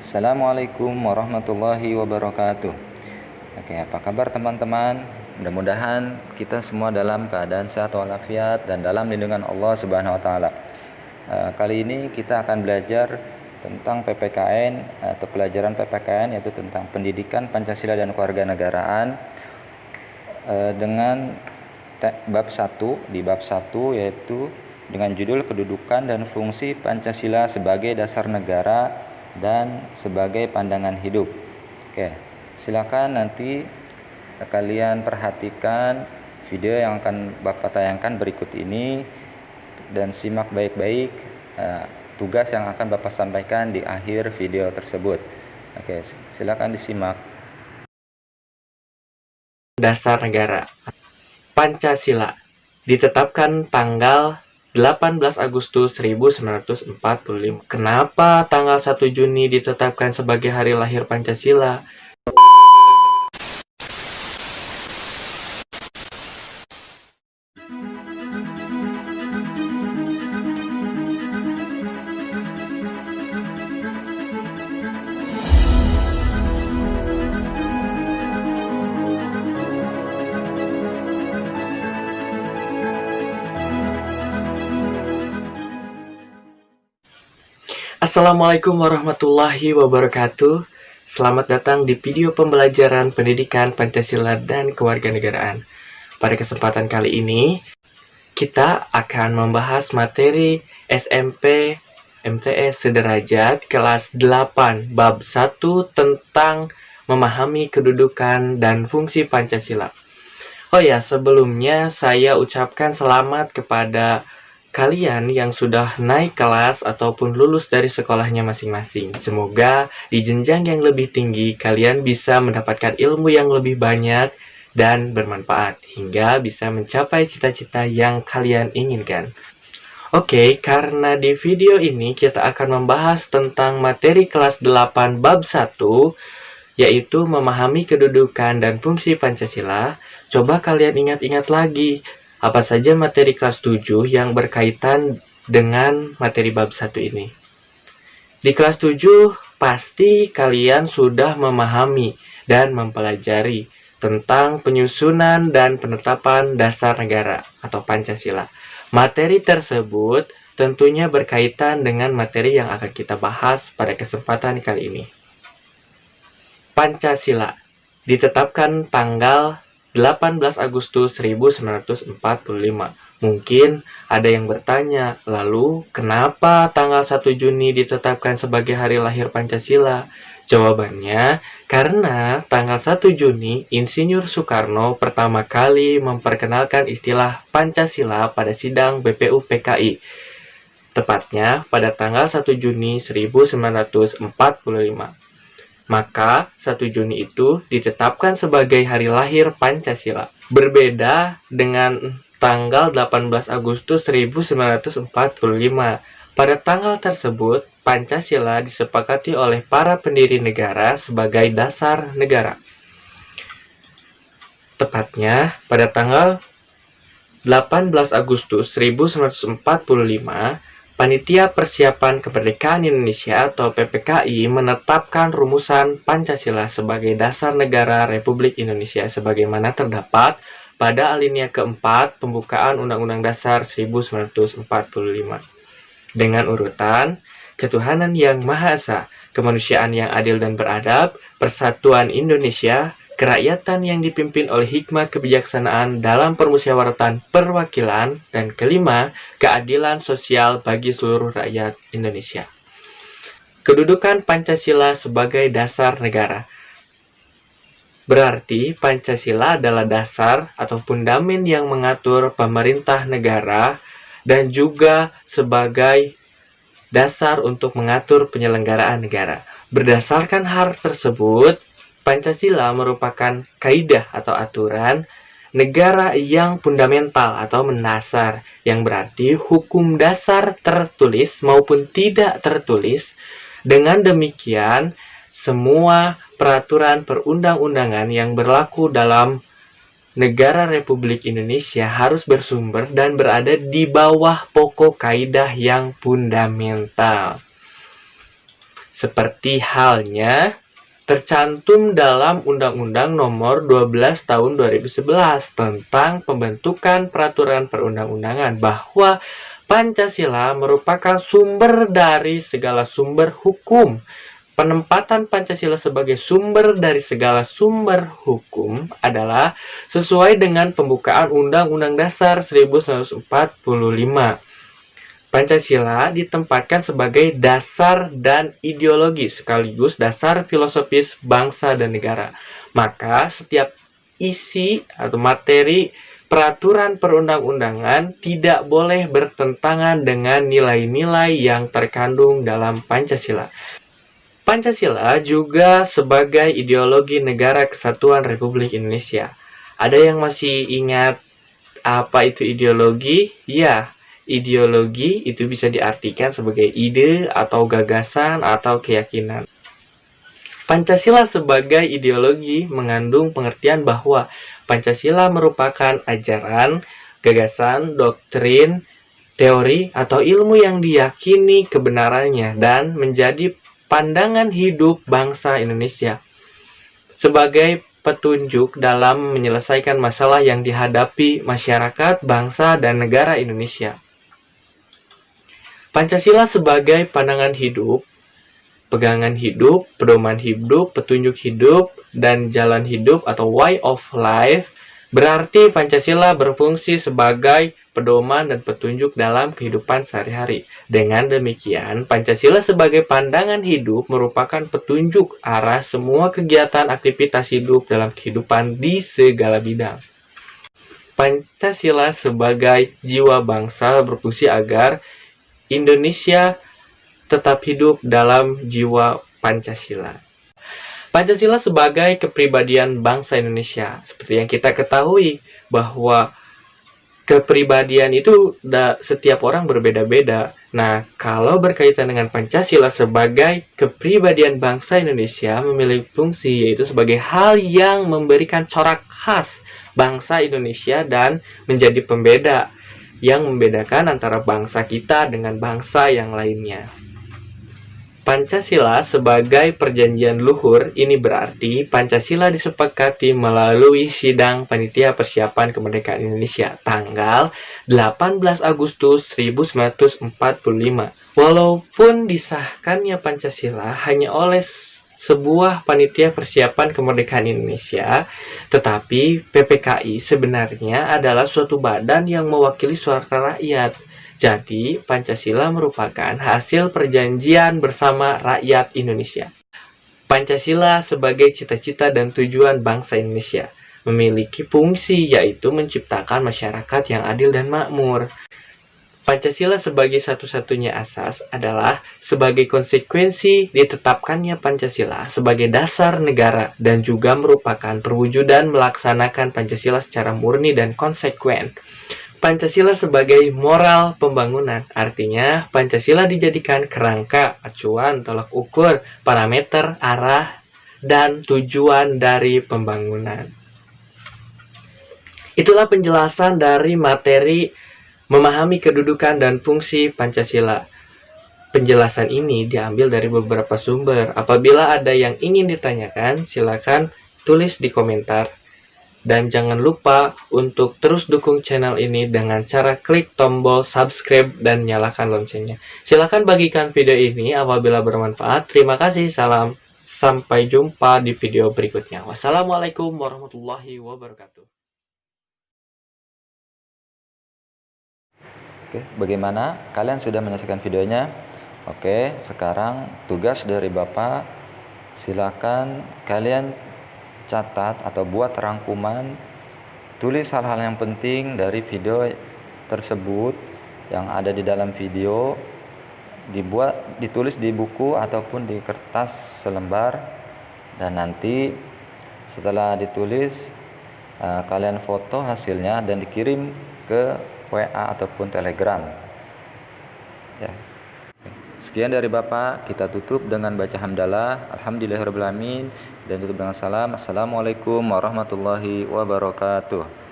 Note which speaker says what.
Speaker 1: Assalamualaikum warahmatullahi wabarakatuh. Oke, apa kabar teman-teman? Mudah-mudahan kita semua dalam keadaan sehat walafiat dan dalam lindungan Allah Subhanahu wa taala. Kali ini kita akan belajar tentang PPKN atau pelajaran PPKN, yaitu tentang pendidikan Pancasila dan kewarganegaraan, dengan bab 1. Di bab 1 yaitu dengan judul kedudukan dan fungsi Pancasila sebagai dasar negara dan sebagai pandangan hidup. Oke, silakan nanti kalian perhatikan video yang akan Bapak tayangkan berikut ini dan simak baik-baik tugas yang akan Bapak sampaikan di akhir video tersebut. Oke, silakan disimak.
Speaker 2: Dasar negara Pancasila ditetapkan tanggal 18 Agustus 1945. Kenapa tanggal 1 Juni ditetapkan sebagai hari lahir Pancasila? Assalamualaikum warahmatullahi wabarakatuh. Selamat datang di video pembelajaran pendidikan Pancasila dan kewarganegaraan. Pada kesempatan kali ini, kita akan membahas materi SMP MTS Sederajat kelas 8 bab 1 tentang memahami kedudukan dan fungsi Pancasila. Oh ya, sebelumnya saya ucapkan selamat kepada kalian yang sudah naik kelas ataupun lulus dari sekolahnya masing-masing. Semoga di jenjang yang lebih tinggi kalian bisa mendapatkan ilmu yang lebih banyak dan bermanfaat hingga bisa mencapai cita-cita yang kalian inginkan. Oke, karena di video ini kita akan membahas tentang materi kelas 8 bab 1, yaitu memahami kedudukan dan fungsi Pancasila. Coba kalian ingat-ingat lagi apa saja materi kelas 7 yang berkaitan dengan materi bab 1 ini. Di kelas 7 pasti kalian sudah memahami dan mempelajari tentang penyusunan dan penetapan dasar negara atau Pancasila. Materi tersebut tentunya berkaitan dengan materi yang akan kita bahas pada kesempatan kali ini. Pancasila ditetapkan tanggal 18 Agustus 1945. Mungkin ada yang bertanya, lalu kenapa tanggal 1 Juni ditetapkan sebagai hari lahir Pancasila? Jawabannya, karena tanggal 1 Juni Insinyur Soekarno pertama kali memperkenalkan istilah Pancasila pada sidang BPUPKI. Tepatnya pada tanggal 1 Juni 1945. Maka 1 Juni itu ditetapkan sebagai hari lahir Pancasila. Berbeda dengan tanggal 18 Agustus 1945. Pada tanggal tersebut, Pancasila disepakati oleh para pendiri negara sebagai dasar negara. Tepatnya pada tanggal 18 Agustus 1945, Panitia Persiapan Kemerdekaan Indonesia atau PPKI menetapkan rumusan Pancasila sebagai dasar negara Republik Indonesia sebagaimana terdapat pada alinea keempat pembukaan Undang-Undang Dasar 1945. Dengan urutan ketuhanan yang Maha Esa, kemanusiaan yang adil dan beradab, persatuan Indonesia, kerakyatan yang dipimpin oleh hikmah kebijaksanaan dalam permusyawaratan perwakilan, dan kelima, keadilan sosial bagi seluruh rakyat Indonesia. Kedudukan Pancasila sebagai dasar negara. Berarti Pancasila adalah dasar atau fundament yang mengatur pemerintah negara dan juga sebagai dasar untuk mengatur penyelenggaraan negara. Berdasarkan hal tersebut, Pancasila merupakan kaidah atau aturan negara yang fundamental atau mendasar, yang berarti hukum dasar tertulis maupun tidak tertulis. Dengan demikian, semua peraturan perundang-undangan yang berlaku dalam negara Republik Indonesia harus bersumber dan berada di bawah pokok kaidah yang fundamental. seperti halnya tercantum dalam Undang-Undang Nomor 12 Tahun 2011 tentang pembentukan peraturan perundang-undangan bahwa Pancasila merupakan sumber dari segala sumber hukum. Penempatan Pancasila sebagai sumber dari segala sumber hukum adalah sesuai dengan pembukaan Undang-Undang Dasar 1945. Pancasila ditempatkan sebagai dasar dan ideologi sekaligus dasar filosofis bangsa dan negara. Maka setiap isi atau materi peraturan perundang-undangan tidak boleh bertentangan dengan nilai-nilai yang terkandung dalam Pancasila. Pancasila juga sebagai ideologi Negara Kesatuan Republik Indonesia. Ada yang masih ingat apa itu ideologi? Ya, ideologi itu bisa diartikan sebagai ide atau gagasan atau keyakinan. Pancasila sebagai ideologi mengandung pengertian bahwa Pancasila merupakan ajaran, gagasan, doktrin, teori, atau ilmu yang diyakini kebenarannya dan menjadi pandangan hidup bangsa Indonesia sebagai petunjuk dalam menyelesaikan masalah yang dihadapi masyarakat, bangsa, dan negara Indonesia. Pancasila sebagai pandangan hidup, pegangan hidup, pedoman hidup, petunjuk hidup, dan jalan hidup atau way of life, berarti Pancasila berfungsi sebagai pedoman dan petunjuk dalam kehidupan sehari-hari. Dengan demikian, Pancasila sebagai pandangan hidup merupakan petunjuk arah semua kegiatan aktivitas hidup dalam kehidupan di segala bidang. Pancasila sebagai jiwa bangsa berfungsi agar Indonesia tetap hidup dalam jiwa Pancasila. Pancasila sebagai kepribadian bangsa Indonesia. Seperti yang kita ketahui bahwa kepribadian itu setiap orang berbeda-beda. Nah, kalau berkaitan dengan Pancasila sebagai kepribadian bangsa Indonesia memiliki fungsi yaitu sebagai hal yang memberikan corak khas bangsa Indonesia dan menjadi pembeda yang membedakan antara bangsa kita dengan bangsa yang lainnya. Pancasila sebagai perjanjian luhur ini berarti Pancasila disepakati melalui Sidang Panitia Persiapan Kemerdekaan Indonesia tanggal 18 Agustus 1945. Walaupun disahkannya Pancasila hanya oleh sebuah panitia persiapan kemerdekaan Indonesia, tetapi PPKI sebenarnya adalah suatu badan yang mewakili suara rakyat. Jadi, Pancasila merupakan hasil perjanjian bersama rakyat Indonesia. Pancasila sebagai cita-cita dan tujuan bangsa Indonesia memiliki fungsi yaitu menciptakan masyarakat yang adil dan makmur. Pancasila sebagai satu-satunya asas adalah sebagai konsekuensi ditetapkannya Pancasila sebagai dasar negara dan juga merupakan perwujudan melaksanakan Pancasila secara murni dan konsekuen. Pancasila sebagai moral pembangunan, artinya Pancasila dijadikan kerangka, acuan, tolak ukur, parameter, arah, dan tujuan dari pembangunan. Itulah penjelasan dari materi memahami kedudukan dan fungsi Pancasila. Penjelasan ini diambil dari beberapa sumber. Apabila ada yang ingin ditanyakan, silakan tulis di komentar. Dan jangan lupa untuk terus dukung channel ini dengan cara klik tombol subscribe dan nyalakan loncengnya. Silakan bagikan video ini apabila bermanfaat. Terima kasih, salam. Sampai jumpa di video berikutnya. Wassalamualaikum warahmatullahi wabarakatuh.
Speaker 1: Oke, bagaimana? Kalian sudah menyaksikan videonya? Oke, sekarang tugas dari Bapak, silakan kalian catat atau buat rangkuman, tulis hal-hal yang penting dari video tersebut yang ada di dalam video, ditulis di buku ataupun di kertas selembar, dan nanti setelah ditulis kalian foto hasilnya dan dikirim ke WA ataupun Telegram. Ya. Sekian dari Bapak, kita tutup dengan baca hamdalah, alhamdulillahirabbil alamin, dan tutup dengan salam. Assalamualaikum warahmatullahi wabarakatuh.